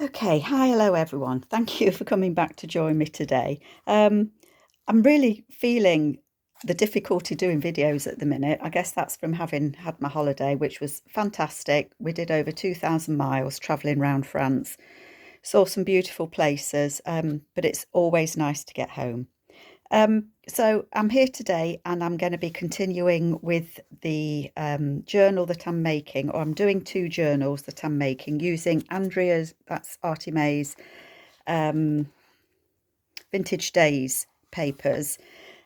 Okay, hi, hello everyone. Thank you for coming back to join me today. I'm really feeling the difficulty doing videos at the minute. I guess that's from having had my holiday, which was fantastic. We did over 2,000 miles traveling around France, saw some beautiful places, but it's always nice to get home. So I'm here today and I'm going to be continuing with the journal that I'm making, or I'm doing two journals that I'm making using Andrea's, that's Artymaze, um, Vintage Days papers.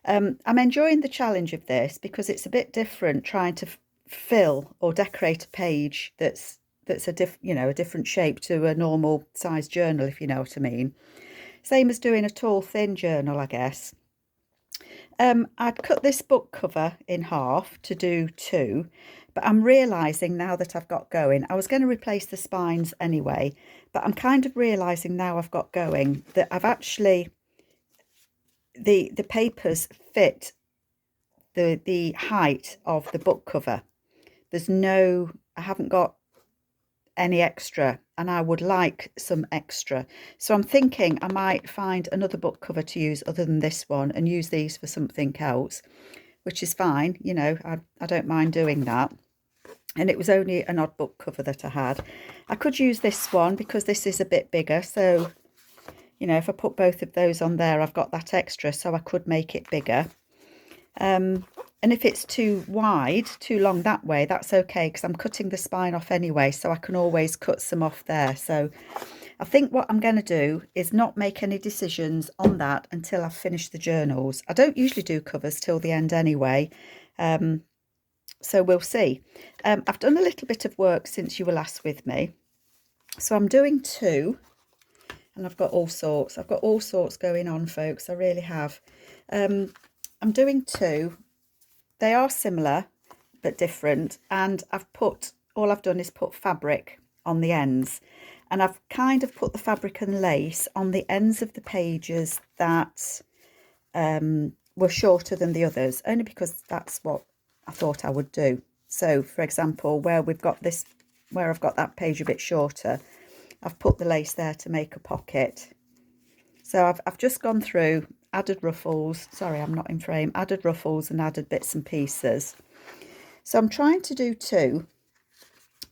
I'm enjoying the challenge of this because it's a bit different trying to fill or decorate a page that's a different shape to a normal size journal, if you know what I mean. Same as doing a tall thin journal, I guess. I'd cut this book cover in half to do two, but I'm realising now that I've got going, I was going to replace the spines anyway, but I'm kind of realising now I've got going that I've actually, the papers fit the height of the book cover. I haven't got any extra and I would like some extra. So I'm thinking I might find another book cover to use other than this one and use these for something else, which is fine. I don't mind doing that. And it was only an odd book cover that I had. I could use this one because this is a bit bigger. So, if I put both of those on there, I've got that extra, so I could make it bigger. And if it's too wide, too long that way, that's okay because I'm cutting the spine off anyway, so I can always cut some off there. So I think what I'm going to do is not make any decisions on that until I've finished the journals. I don't usually do covers till the end anyway, so we'll see. I've done a little bit of work since you were last with me. So I'm doing two, and I've got all sorts. I've got all sorts going on, folks. I really have. I'm doing two. They are similar but different, and all I've done is put fabric on the ends, and I've kind of put the fabric and lace on the ends of the pages that were shorter than the others, only because that's what I thought I would do. So for example, where I've got that page a bit shorter, I've put the lace there to make a pocket. So I've just gone through, added ruffles, sorry I'm not in frame, added ruffles and added bits and pieces. So I'm trying to do two,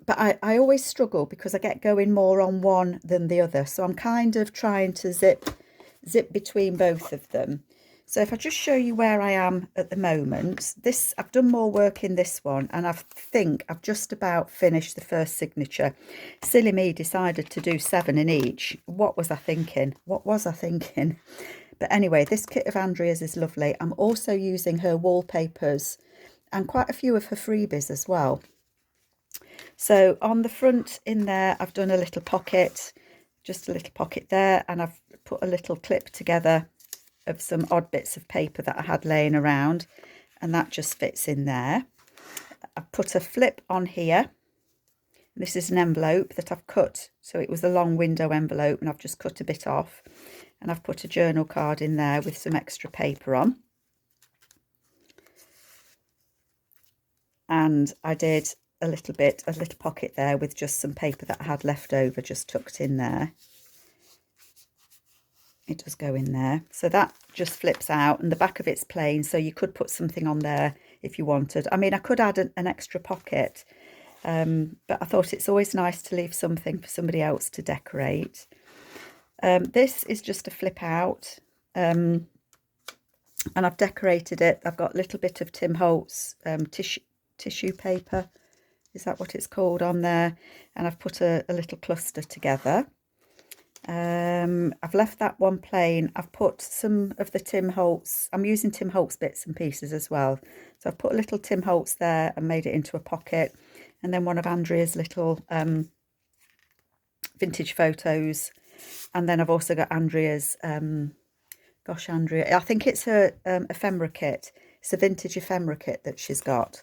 but I always struggle because I get going more on one than the other. So I'm kind of trying to zip between both of them. So if I just show you where I am at the moment, I've done more work in this one, and I think I've just about finished the first signature. Silly me decided to do 7 in each. What was I thinking? But anyway, this kit of Andrea's is lovely. I'm also using her wallpapers and quite a few of her freebies as well. So on the front in there, I've done a little pocket, just a little pocket there, and I've put a little clip together of some odd bits of paper that I had laying around, and that just fits in there. I've put a flip on here. This is an envelope that I've cut, so it was a long window envelope, and I've just cut a bit off, and I've put a journal card in there with some extra paper on. And I did a little pocket there with just some paper that I had left over, just tucked in there. It does go in there, so that just flips out, and the back of it's plain, so you could put something on there if you wanted. I mean, I could add an extra pocket, but I thought it's always nice to leave something for somebody else to decorate. This is just a flip out, and I've decorated it. I've got a little bit of Tim Holtz tissue paper, is that what it's called, on there, and I've put a little cluster together. I've left that one plain. I've put some of the Tim Holtz, I'm using Tim Holtz bits and pieces as well, so I've put a little Tim Holtz there and made it into a pocket, and then one of Andrea's little vintage photos, and then I've also got Andrea's gosh, Andrea, I think it's her ephemera kit. It's a vintage ephemera kit that she's got,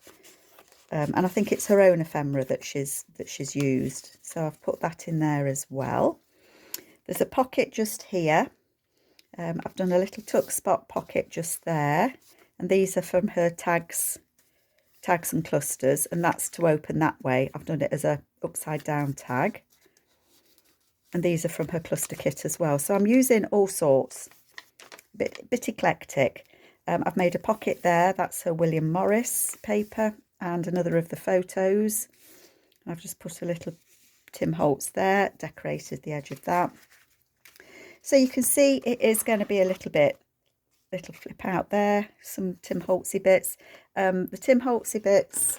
and I think it's her own ephemera that she's used, so I've put that in there as well. There's a pocket just here. I've done a little tuck spot pocket just there, and these are from her tags and clusters, and that's to open that way. I've done it as a upside down tag. And these are from her cluster kit as well. So I'm using all sorts, bit eclectic. I've made a pocket there. That's her William Morris paper and another of the photos. I've just put a little Tim Holtz there, decorated the edge of that. So you can see it is going to be a little flip out there, some Tim Holtzy bits. The Tim Holtzy bits,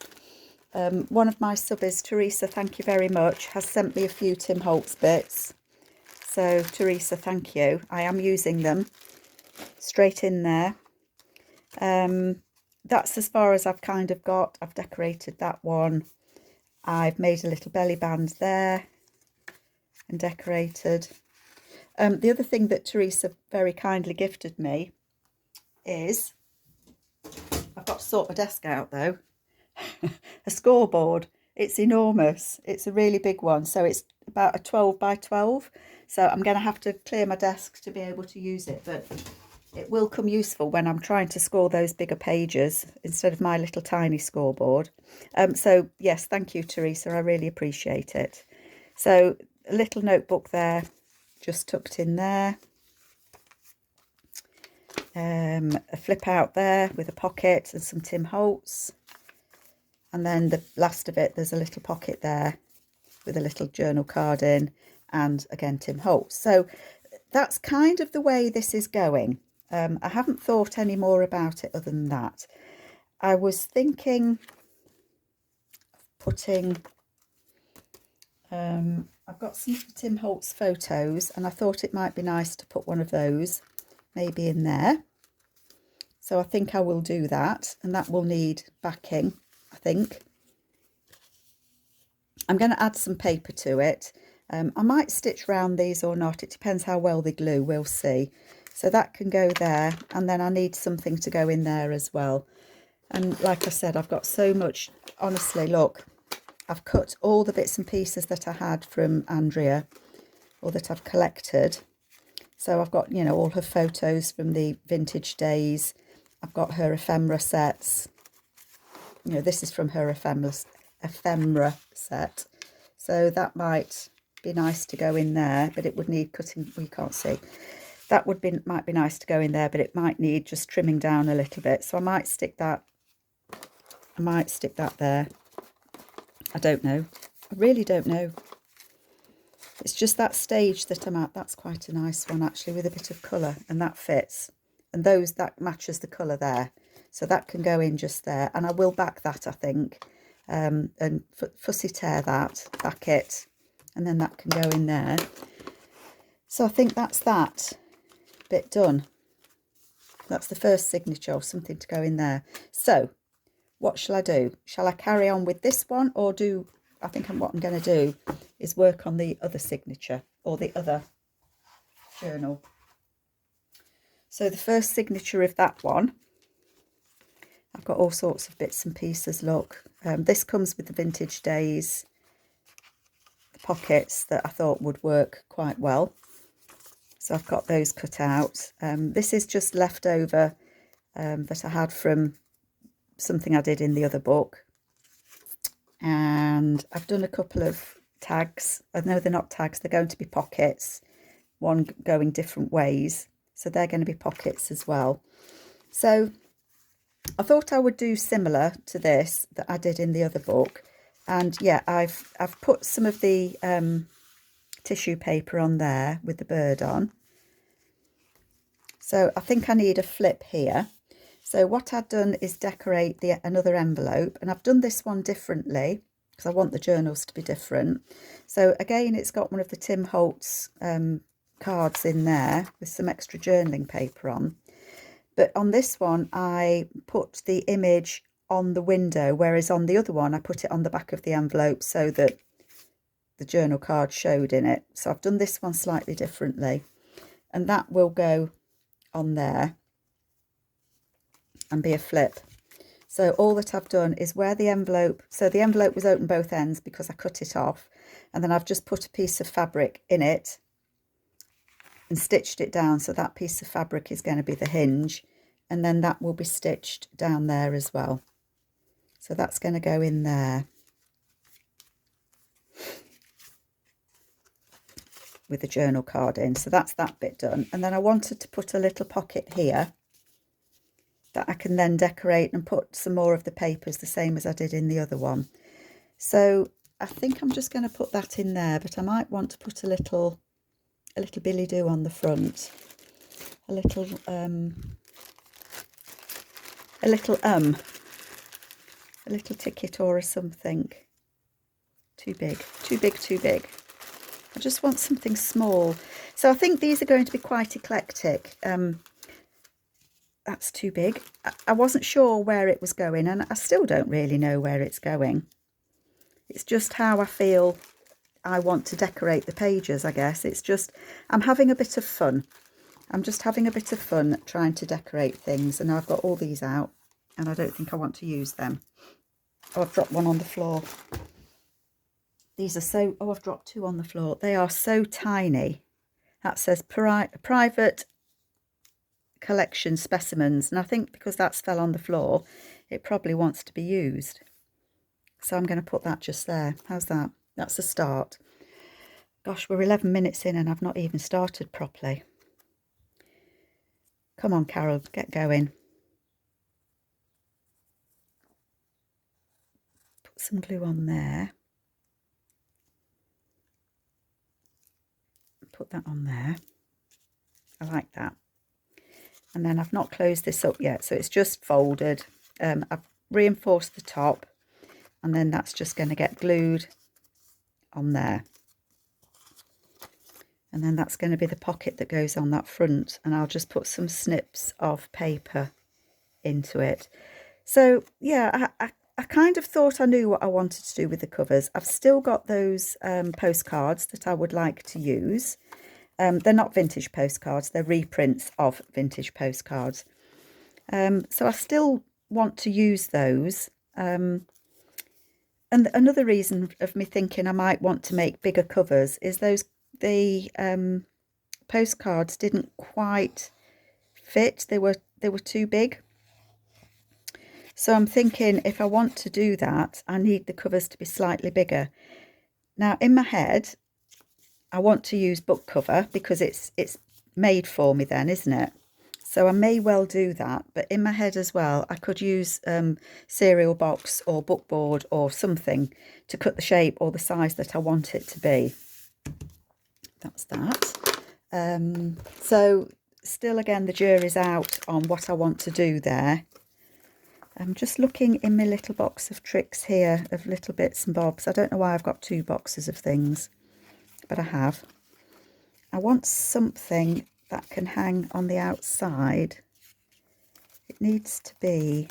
one of my subbies, Teresa, thank you very much, has sent me a few Tim Holtz bits. So Teresa, thank you. I am using them straight in there. That's as far as I've kind of got. I've decorated that one. I've made a little belly band there and decorated. The other thing that Teresa very kindly gifted me is, I've got to sort my desk out though, a scoreboard. It's enormous. It's a really big one. So it's about a 12 by 12. So I'm going to have to clear my desk to be able to use it. But it will come useful when I'm trying to score those bigger pages instead of my little tiny scoreboard. So yes, thank you, Teresa. I really appreciate it. So a little notebook there, just tucked in there. A flip out there with a pocket and some Tim Holtz. And then the last of it, there's a little pocket there with a little journal card in, and again Tim Holtz. So that's kind of the way this is going. I haven't thought any more about it other than that. I was thinking of putting, I've got some Tim Holtz photos, and I thought it might be nice to put one of those maybe in there. So I think I will do that, and that will need backing, I think. I'm going to add some paper to it. I might stitch round these or not. It depends how well they glue. We'll see. So that can go there. And then I need something to go in there as well. And like I said, I've got so much. Honestly, look, I've cut all the bits and pieces that I had from Andrea, or that I've collected. So I've got, you know, all her photos from the vintage days. I've got her ephemera sets. You know, this is from her ephemera set. So that might be nice to go in there, but it would need cutting. We can't see. That might be nice to go in there, but it might need just trimming down a little bit. So I might stick that. I might stick that there. I don't know. I really don't know. It's just that stage that I'm at. That's quite a nice one actually, with a bit of colour, and that fits. And that matches the colour there. So that can go in just there. And I will back that, I think. And fussy tear that, back it. And then that can go in there. So I think that's that bit done. That's the first signature, or something to go in there. So what shall I do? Shall I carry on with this one, or I think what I'm going to do is work on the other signature, or the other journal. So the first signature of that one, I've got all sorts of bits and pieces, look. This comes with the vintage days, the pockets that I thought would work quite well. So I've got those cut out. This is just leftover that I had from something I did in the other book. And I've done a couple of tags. I know they're not tags, they're going to be pockets, one going different ways. So they're going to be pockets as well. So I thought I would do similar to this that I did in the other book. And yeah, I've put some of the tissue paper on there with the bird on. So I think I need a flip here. So what I've done is decorate another envelope, and I've done this one differently because I want the journals to be different. So again, it's got one of the Tim Holtz cards in there with some extra journaling paper on. But on this one, I put the image on the window, whereas on the other one, I put it on the back of the envelope so that the journal card showed in it. So I've done this one slightly differently, and that will go on there and be a flip. So all that I've done is where the envelope, so the envelope was open both ends because I cut it off, and then I've just put a piece of fabric in it and stitched it down. So that piece of fabric is going to be the hinge, and then that will be stitched down there as well. So that's going to go in there. with the journal card in. So that's that bit done. And then I wanted to put a little pocket here that I can then decorate and put some more of the papers, the same as I did in the other one. So I think I'm just going to put that in there, but I might want to put a little Billy Do on the front, a little ticket or something. Too big. I just want something small. So I think these are going to be quite eclectic. That's too big. I wasn't sure where it was going, and I still don't really know where it's going. It's just how I feel I want to decorate the pages, I guess. It's just, I'm having a bit of fun. I'm just having a bit of fun trying to decorate things, and I've got all these out, and I don't think I want to use them. Oh, I've dropped one on the floor. These are so... Oh, I've dropped two on the floor. They are so tiny. That says private collection specimens. And I think because that's fell on the floor, it probably wants to be used. So I'm going to put that just there. How's that? That's a start. Gosh, we're 11 minutes in and I've not even started properly. Come on, Carol, get going. Put some glue on there. Put that on there. I like that. And then I've not closed this up yet, so it's just folded. I've reinforced the top, and then that's just going to get glued on there. And then that's going to be the pocket that goes on that front, and I'll just put some snips of paper into it. So yeah, I kind of thought I knew what I wanted to do with the covers. I've still got those postcards that I would like to use. They're not vintage postcards, they're reprints of vintage postcards. So I still want to use those. And another reason of me thinking I might want to make bigger covers is the postcards didn't quite fit. They were too big. So I'm thinking if I want to do that, I need the covers to be slightly bigger. Now in my head, I want to use book cover because it's made for me then, isn't it? So I may well do that, but in my head as well, I could use cereal box or bookboard or something to cut the shape or the size that I want it to be. That's that. So still again, the jury's out on what I want to do there. I'm just looking in my little box of tricks here of little bits and bobs. I don't know why I've got two boxes of things, but I have. I want something that can hang on the outside. It needs to be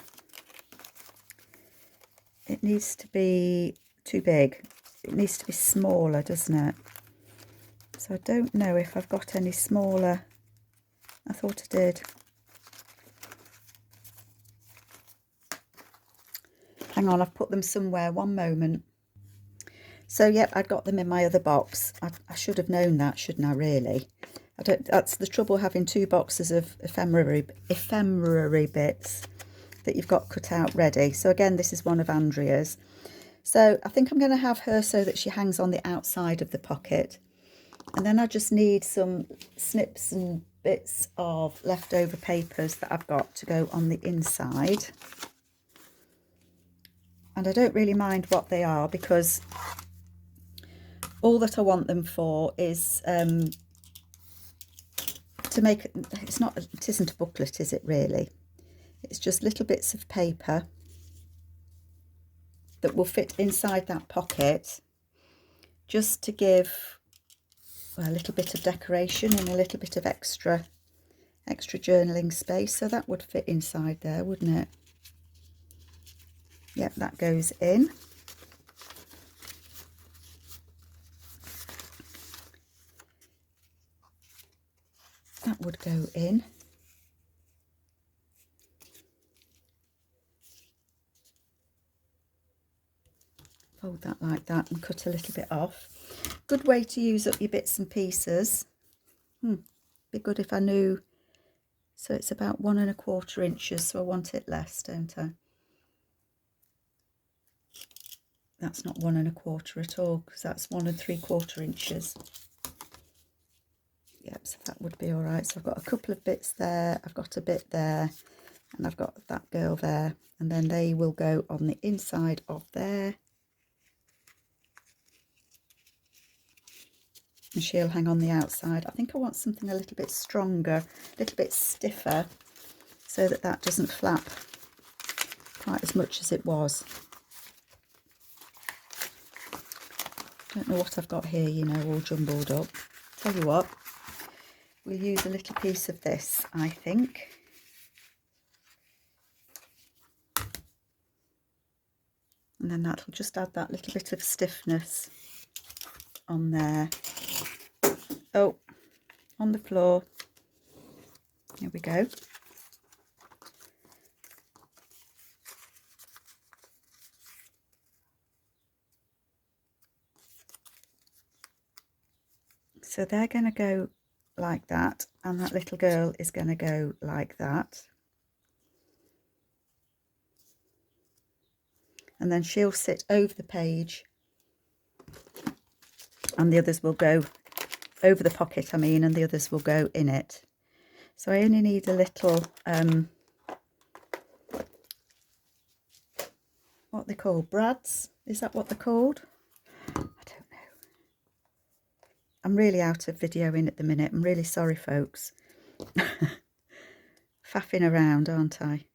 too big. It needs to be smaller, doesn't it? So I don't know if I've got any smaller. I thought I did. Hang on, I've put them somewhere. One moment. So, yep, I got them in my other box. I should have known that, shouldn't I, really? That's the trouble having two boxes of ephemera bits that you've got cut out ready. So, again, this is one of Andrea's. So, I think I'm going to have her so that she hangs on the outside of the pocket. And then I just need some snips and bits of leftover papers that I've got to go on the inside. And I don't really mind what they are because all that I want them for is to make it isn't a booklet, is it really? It's just little bits of paper that will fit inside that pocket just to give a little bit of decoration and a little bit of extra journaling space. So that would fit inside there, wouldn't it? Yep, that goes in. That would go in. Fold that like that and cut a little bit off. Good way to use up your bits and pieces. Be good if I knew. So it's about 1 1/4 inches, so I want it less, don't I? That's not 1 1/4 at all, because that's 1 3/4 inches. Yep, so that would be all right. So I've got a couple of bits there, I've got a bit there, and I've got that girl there, and then they will go on the inside of there. And she'll hang on the outside. I think I want something a little bit stronger, a little bit stiffer, so that that doesn't flap quite as much as it was. Don't know what I've got here, you know, all jumbled up. Tell you what, we'll use a little piece of this, I think. And then that'll just add that little bit of stiffness on there. Oh, on the floor. Here we go. So they're going to go like that, and that little girl is going to go like that. And then she'll sit over the page, and the others will go over the pocket, I mean, and the others will go in it. So I only need a little, what they call, brads? Is that what they're called? I don't know. I'm really out of videoing at the minute. I'm really sorry, folks. Faffing around, aren't I?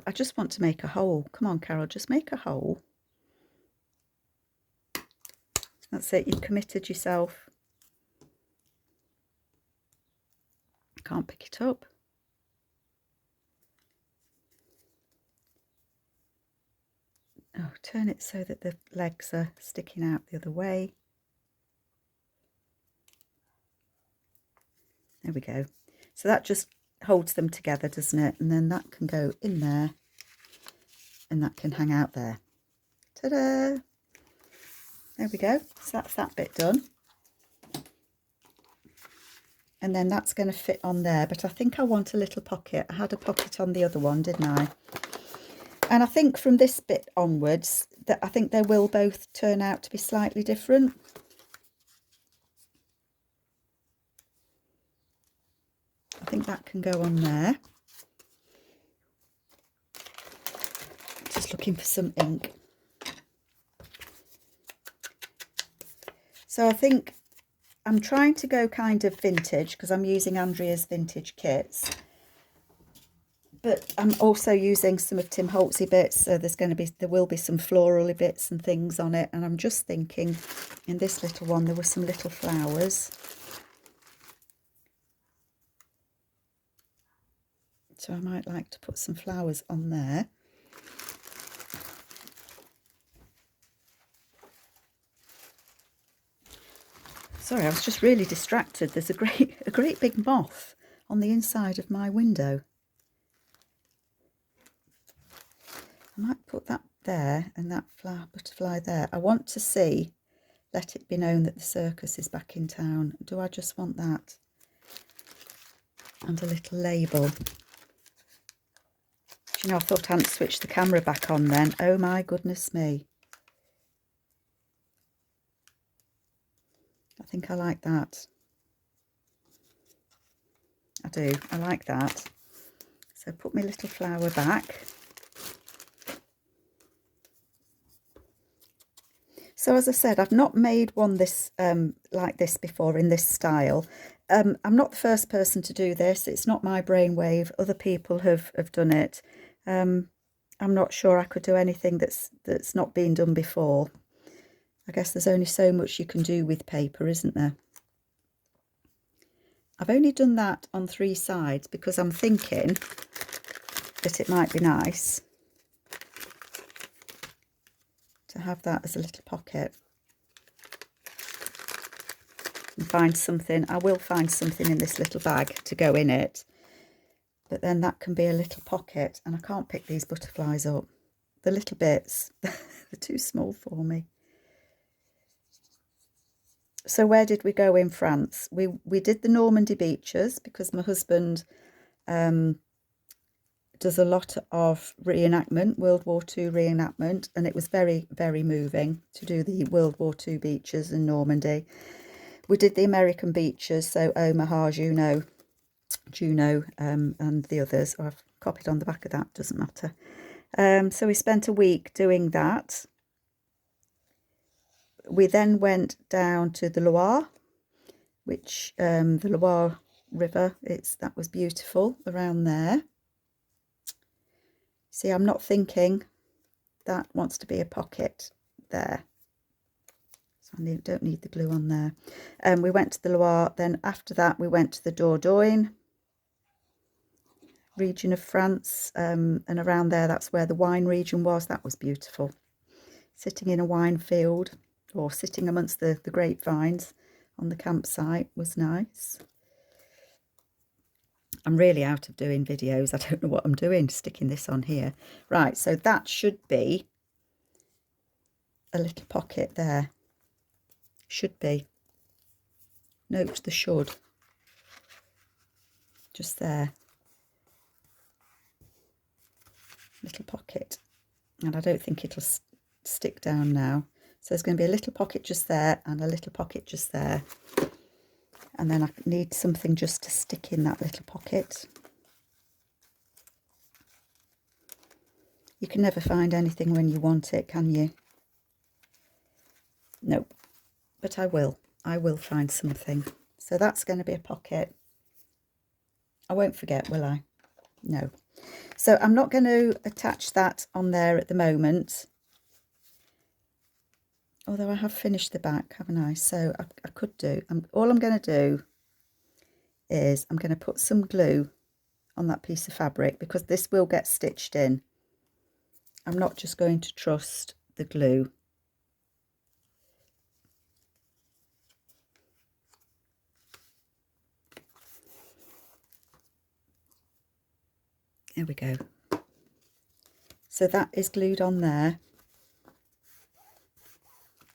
I just want to make a hole. Come on, Carol, just make a hole. That's it, you've committed yourself. Can't pick it up. Oh, turn it so that the legs are sticking out the other way. There we go. So that just holds them together, doesn't it? And then that can go in there, and that can hang out there. Ta-da! There we go. So that's that bit done. And then that's going to fit on there, but I think I want a little pocket. I had a pocket on the other one, didn't I? And I think from this bit onwards, that I think they will both turn out to be slightly different. I think that can go on there. Just looking for some ink. So I think I'm trying to go kind of vintage, because I'm using Andrea's vintage kits. But I'm also using some of Tim Holtzy bits, so there will be some florally bits and things on it. And I'm just thinking, in this little one, there were some little flowers. So I might like to put some flowers on there. Sorry, I was just really distracted. There's a great big moth on the inside of my window. I might put that there and that butterfly there. I want to see, let it be known that the circus is back in town. Do I just want that? And a little label. Do you know, I thought I hadn't switched the camera back on then. Oh my goodness me. I think I like that. I do. I like that. So put my little flower back. So as I said, I've not made one like this before in this style. I'm not the first person to do this. It's not my brainwave. Other people have done it. I'm not sure I could do anything that's not been done before. I guess there's only so much you can do with paper, isn't there? I've only done that on 3 sides because I'm thinking that it might be nice to have that as a little pocket. And find something, I will find something in this little bag to go in it. But then that can be a little pocket, and I can't pick these butterflies up. The little bits, they're too small for me. So where did we go in France? We did the Normandy beaches because my husband does a lot of reenactment, World War II reenactment, and it was very, very moving to do the World War II beaches in Normandy. We did the American beaches, so Omaha, Juneau, and the others. I've copied on the back of that, doesn't matter. So we spent a week doing that. We then went down to the Loire, which the Loire River, that was beautiful around there. See, I'm not thinking that wants to be a pocket there. So I don't need the glue on there. We went to the Loire. Then after that, we went to the Dordogne region of France. And around there, that's where the wine region was. That was beautiful. Sitting in a wine field or sitting amongst the grapevines on the campsite was nice. I'm really out of doing videos. I don't know what I'm doing, sticking this on here. Right, so that should be a little pocket there. Should be. Note the should. Just there. Little pocket. And I don't think it'll stick down now. So there's going to be a little pocket just there and a little pocket just there. And then I need something just to stick in that little pocket. You can never find anything when you want it, can you? Nope. But I will. I will find something. So that's going to be a pocket. I won't forget, will I? No. So I'm not going to attach that on there at the moment. Although I have finished the back, haven't I? So I could do. All I'm going to do is I'm going to put some glue on that piece of fabric because this will get stitched in. I'm not just going to trust the glue. There we go. So that is glued on there.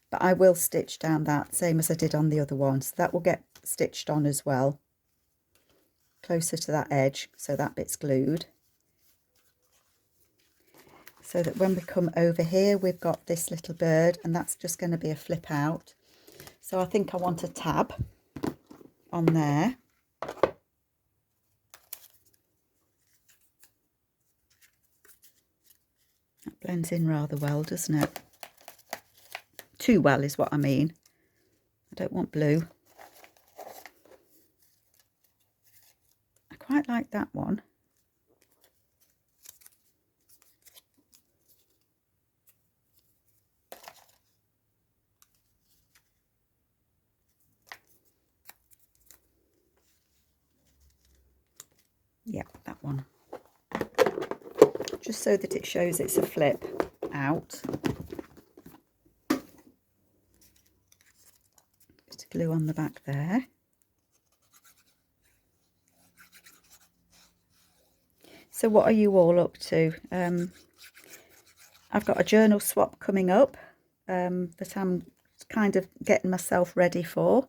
But I will stitch down that, same as I did on the other one. So that will get stitched on as well. Closer to that edge, so that bit's glued. So that when we come over here, we've got this little bird, and that's just going to be a flip out. So I think I want a tab on there. That blends in rather well, doesn't it? Too well is what I mean. I don't want blue. I quite like that one. Yeah, that one. Just so that it shows it's a flip out. Bit of glue on the back there. So what are you all up to? I've got a journal swap coming up that I'm kind of getting myself ready for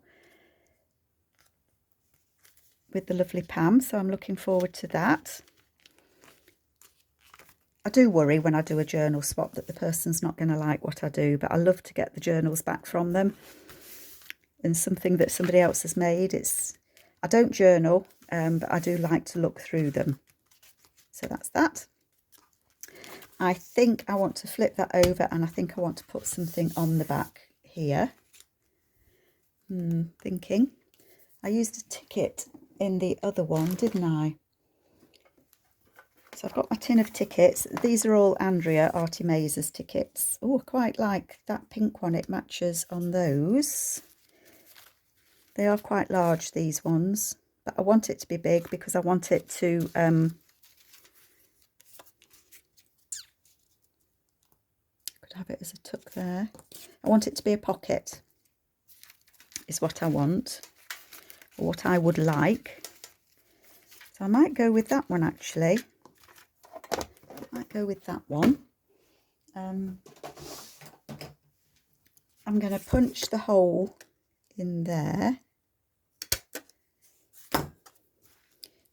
with the lovely Pam, so I'm looking forward to that. I do worry when I do a journal swap that the person's not going to like what I do, but I love to get the journals back from them and something that somebody else has made. I don't journal, but I do like to look through them. So that's that. I think I want to flip that over, and I think I want to put something on the back here. Thinking. I used a ticket in the other one, didn't I? So I've got my tin of tickets. These are all Andrea Artymaze's tickets. Oh, I quite like that pink one. It matches on those. They are quite large, these ones. But I want it to be big because I want it to... could have it as a tuck there. I want it to be a pocket, is what I want. Or what I would like. So I might go with that one, actually. Go with that one. I'm going to punch the hole in there.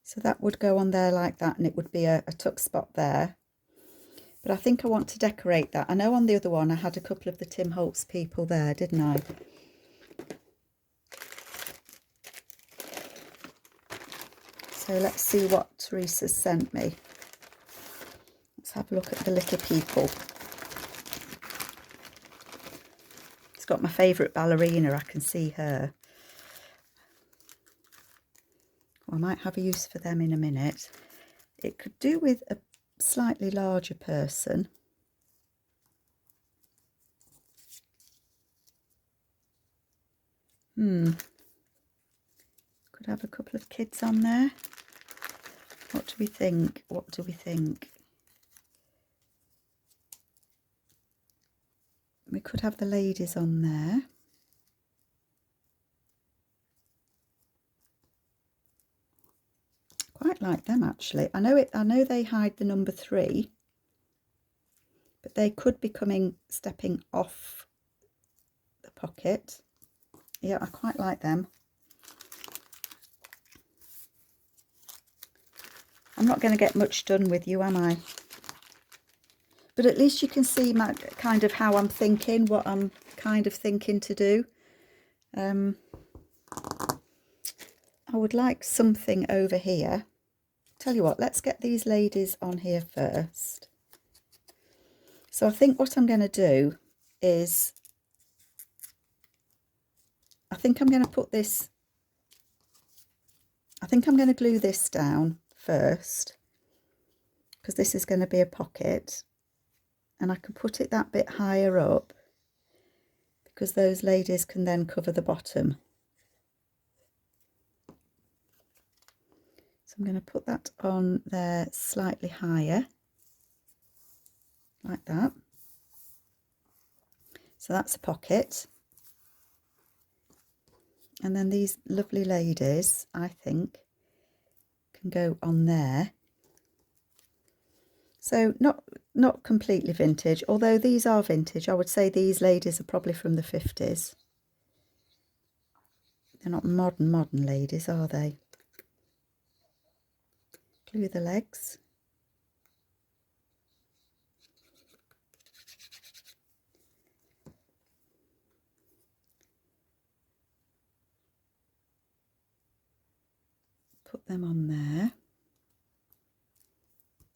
So that would go on there like that, and it would be a tuck spot there. But I think I want to decorate that. I know on the other one I had a couple of the Tim Holtz people there, didn't I? So let's see what Teresa's sent me. Let's have a look at the little people. It's got my favourite ballerina, I can see her. Well, I might have a use for them in a minute. It could do with a slightly larger person. Could have a couple of kids on there. What do we think? What do we think? We could have the ladies on there. Quite like them actually. I know they hide the number 3, but they could be stepping off the pocket. Yeah, I quite like them. I'm not going to get much done with you, am I? But at least you can see my kind of how I'm thinking, what I'm kind of thinking to do. I would like something over here. Tell you what, let's get these ladies on here first. So I think what I'm going to do is, I think I'm going to put this, I think I'm going to glue this down first, because this is going to be a pocket, and I can put it that bit higher up because those ladies can then cover the bottom. So I'm going to put that on there slightly higher, like that. So that's a pocket. And then these lovely ladies, I think, can go on there. So not completely vintage, although these are vintage. I would say these ladies are probably from the 50s. They're not modern ladies, are they? Glue the legs. Put them on there.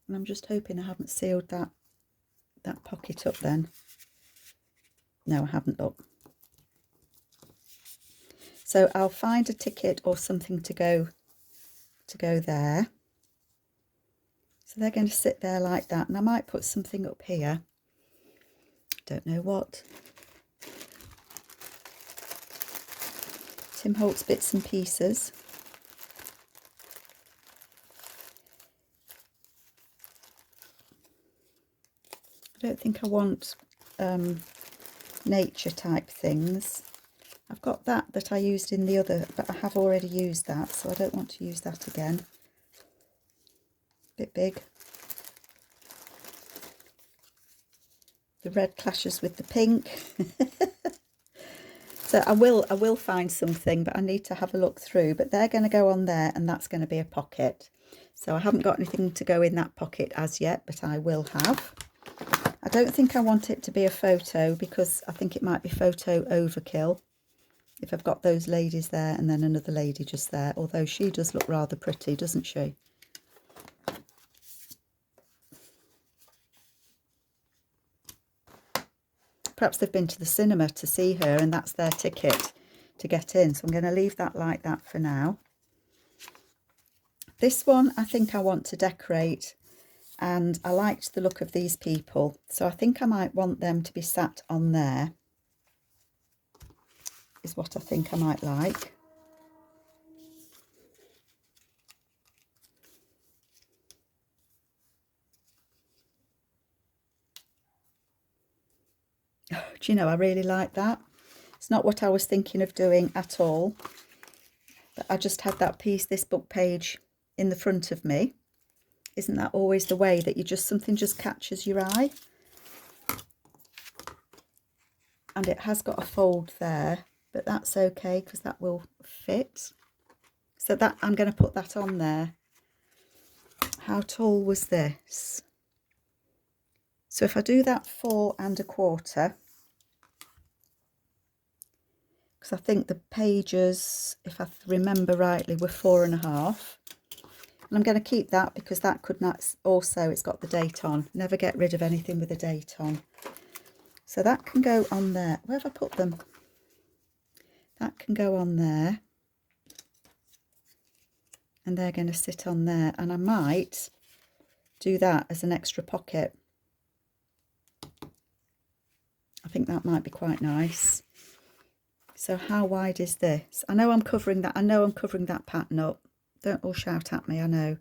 And I'm just hoping I haven't sealed that pocket up then. No, I haven't, look. So I'll find a ticket or something to go there. So they're going to sit there like that, and I might put something up here. Don't know what. Tim Holtz bits and pieces. I don't think I want nature type things. I've got that I used in the other, but I have already used that, so I don't want to use that again. Bit big. The red clashes with the pink. So I will find something, but I need to have a look through. But they're going to go on there, and that's going to be a pocket. So I haven't got anything to go in that pocket as yet, but I will have. I don't think I want it to be a photo, because I think it might be photo overkill if I've got those ladies there and then another lady just there, although she does look rather pretty, doesn't she? Perhaps they've been to the cinema to see her and that's their ticket to get in. So I'm going to leave that like that for now. This one I think I want to decorate, and I liked the look of these people, so I think I might want them to be sat on there, is what I think I might like. Do you know, I really like that. It's not what I was thinking of doing at all, but I just had that piece, this book page, in the front of me. Isn't that always the way, that something just catches your eye? And it has got a fold there, but that's okay because that will fit. So that I'm going to put that on there. How tall was this? So if I do that 4 1/4, because I think the pages, if I remember rightly, were 4 1/2. And I'm going to keep that because that could not also, it's got the date on. Never get rid of anything with a date on. So that can go on there. Where have I put them? That can go on there. And they're going to sit on there. And I might do that as an extra pocket. I think that might be quite nice. So how wide is this? I know I'm covering that. I know I'm covering that pattern up. Don't all shout at me, I know.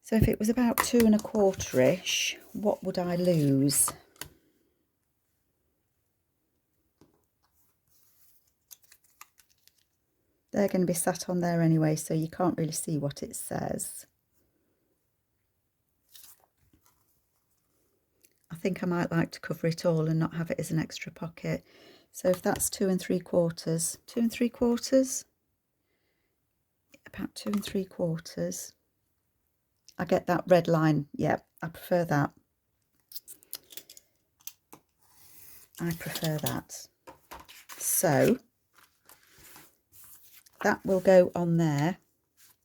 So if it was about 2 1/4-ish, what would I lose? They're going to be sat on there anyway, so you can't really see what it says. I think I might like to cover it all and not have it as an extra pocket. So if that's 2 3/4, 2 3/4, about 2 3/4. I get that red line. Yeah, I prefer that. I prefer that. So that will go on there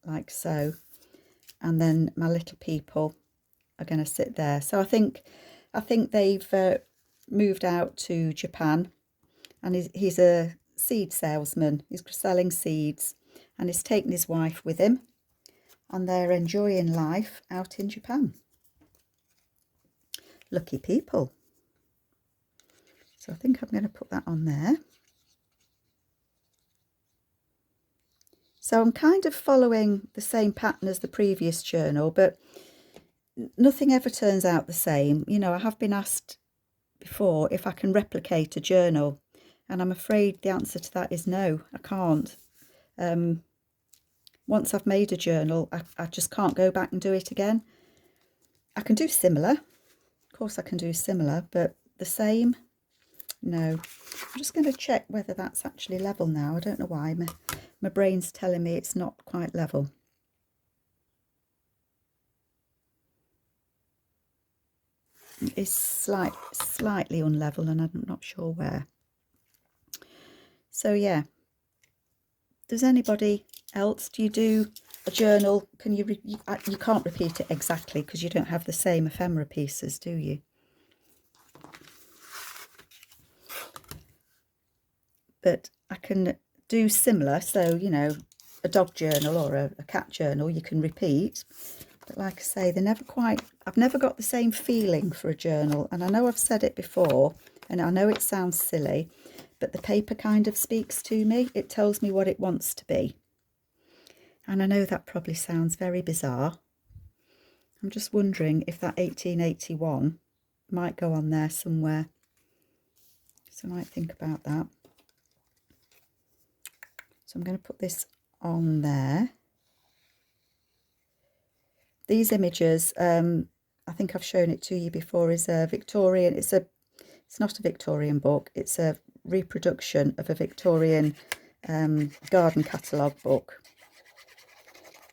like so, and then my little people are going to sit there. So I think they've moved out to Japan, and he's a seed salesman. He's selling seeds, and he's taken his wife with him, and they're enjoying life out in Japan. Lucky people. So I think I'm going to put that on there. So I'm kind of following the same pattern as the previous journal, but nothing ever turns out the same. You know, I have been asked before if I can replicate a journal, and I'm afraid the answer to that is no, I can't. Once I've made a journal, I just can't go back and do it again. I can do similar. Of course I can do similar, but the same, no. I'm just going to check whether that's actually level now. I don't know why. My brain's telling me it's not quite level. It's slightly unlevel, and I'm not sure where. So yeah, does anybody else, do you do a journal? Can you can't repeat it exactly because you don't have the same ephemera pieces, do you? But I can do similar. So, you know, a dog journal or a cat journal, you can repeat. But like I say, they're never quite, I've never got the same feeling for a journal. And I know I've said it before, and I know it sounds silly, but the paper kind of speaks to me. It tells me what it wants to be. And I know that probably sounds very bizarre. I'm just wondering if that 1881 might go on there somewhere. So I might think about that. So I'm going to put this on there. These images, I think I've shown it to you before, is a Victorian, it's not a Victorian book, it's a reproduction of a Victorian garden catalogue book.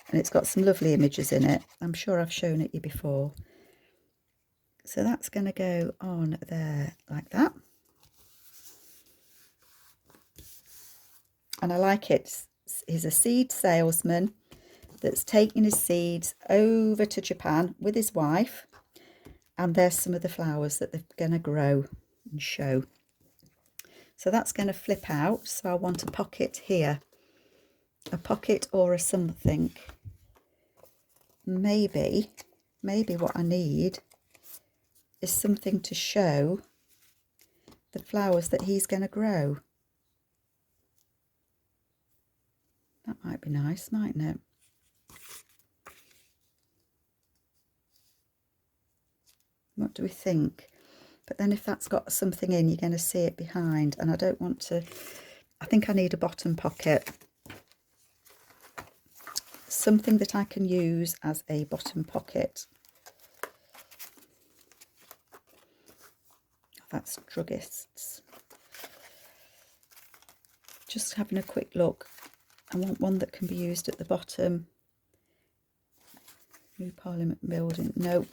And it's got some lovely images in it. I'm sure I've shown it you before. So that's going to go on there like that. And I like it. He's a seed salesman that's taking his seeds over to Japan with his wife. And there's some of the flowers that they're going to grow and show. So that's going to flip out. So I want a pocket here. A pocket or a something. Maybe what I need is something to show the flowers that he's going to grow. That might be nice, mightn't it? What do we think? But then if that's got something in, you're going to see it behind, and I don't want to. I think I need a bottom pocket. Something that I can use as a bottom pocket. That's druggists. Just having a quick look. I want one that can be used at the bottom. New Parliament building, nope.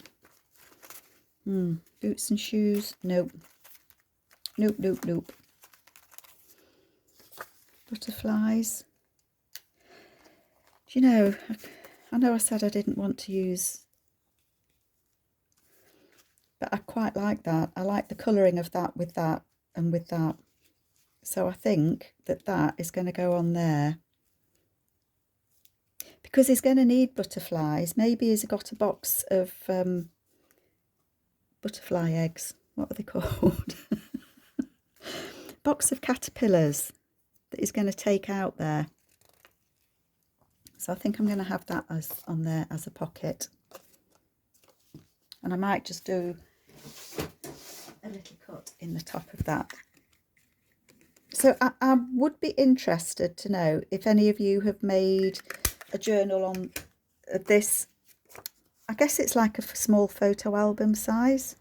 Boots and shoes, nope. Nope, nope, nope. Butterflies. Do you know, I know I said I didn't want to use, but I quite like that. I like the colouring of that with that and with that. So I think that that is going to go on there. Because he's going to need butterflies. Maybe he's got a box of butterfly eggs. What are they called? Box of caterpillars that he's going to take out there. So I think I'm going to have that as on there as a pocket. And I might just do a little cut in the top of that. So I would be interested to know if any of you have made a journal on this. I guess it's like a small photo album size.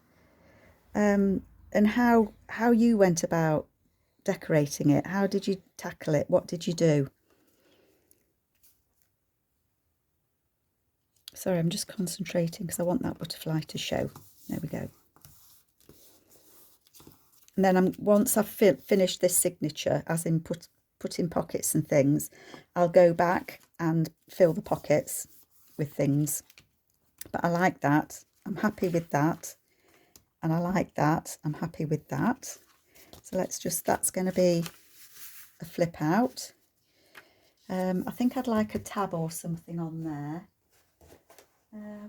And how you went about decorating it. How did you tackle it? What did you do? Sorry, I'm just concentrating because I want that butterfly to show. There we go. And then once I've finished this signature, as in put in pockets and things, I'll go back and fill the pockets with things. But I like that. I'm happy with that. And I like that. I'm happy with that. So let's just, that's going to be a flip out. I think I'd like a tab or something on there.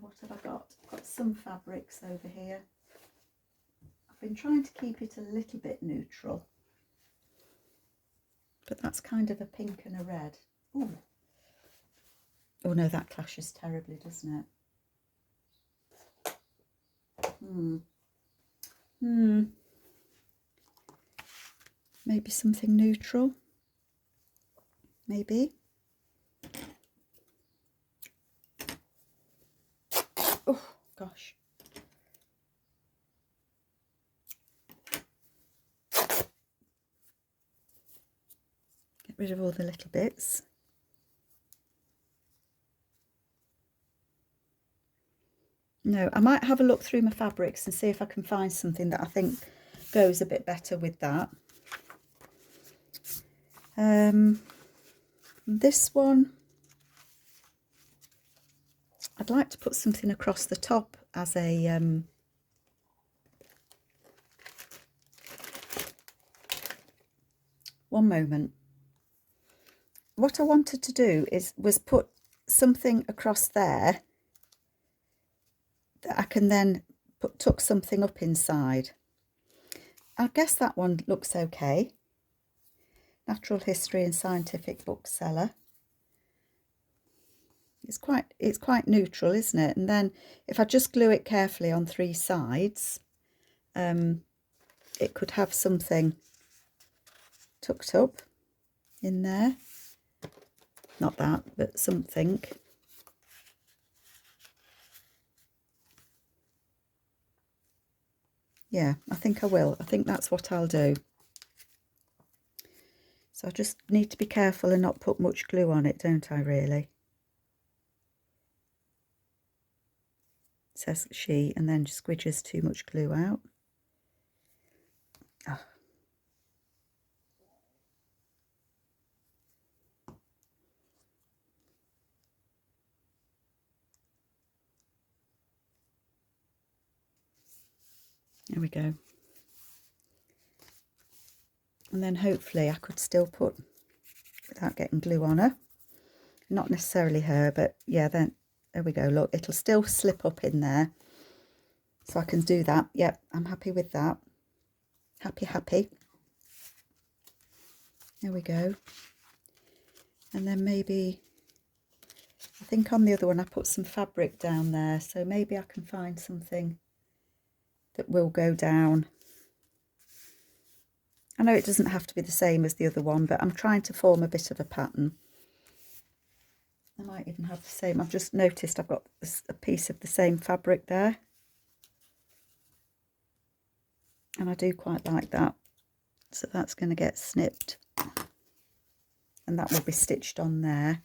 What have I got? I've got some fabrics over here. I've been trying to keep it a little bit neutral. But that's kind of a pink and a red. Ooh. Oh no, that clashes terribly, doesn't it? Maybe something neutral. Maybe. Oh gosh. Get rid of all the little bits. No, I might have a look through my fabrics and see if I can find something that I think goes a bit better with that. This one, I'd like to put something across the top as a one moment. What I wanted to do was put something across there that I can then tuck something up inside. I guess that one looks okay. Natural History and Scientific Bookseller. It's quite neutral, isn't it? And then if I just glue it carefully on 3 sides, it could have something tucked up in there. Not that, but something. Yeah, I think I will. I think that's what I'll do. So I just need to be careful and not put much glue on it, don't I, really? Says she, and then squidges too much glue out. Oh. There we go. And then hopefully I could still put, without getting glue on her, not necessarily her, but yeah, then there we go. Look, it'll still slip up in there. So I can do that. Yep, I'm happy with that. Happy. There we go. And then maybe, I think on the other one I put some fabric down there. So maybe I can find something that will go down. I know it doesn't have to be the same as the other one, but I'm trying to form a bit of a pattern. I might even have the same. I've just noticed I've got a piece of the same fabric there. And I do quite like that. So that's going to get snipped. and that will be stitched on there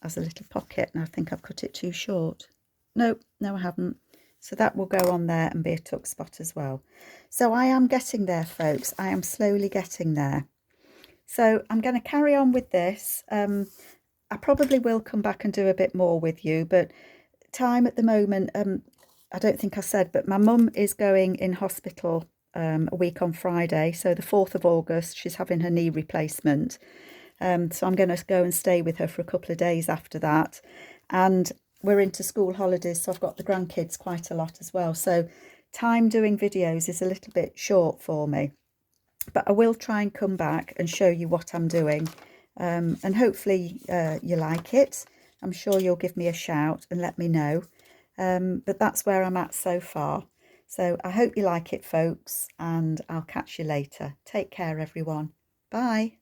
as a little pocket. And I think I've cut it too short. No, I haven't. So that will go on there and be a tuck spot as well. So I am getting there, folks. I am slowly getting there. So I'm going to carry on with this. I probably will come back and do a bit more with you, but time at the moment, I don't think I said, but my mum is going in hospital a week on Friday, so the 4th of August. She's having her knee replacement. So I'm going to go and stay with her for a couple of days after that. And we're into school holidays, so I've got the grandkids quite a lot as well. So time doing videos is a little bit short for me. But I will try and come back and show you what I'm doing. And hopefully you like it. I'm sure you'll give me a shout and let me know. But that's where I'm at so far. So I hope you like it, folks, and I'll catch you later. Take care, everyone. Bye.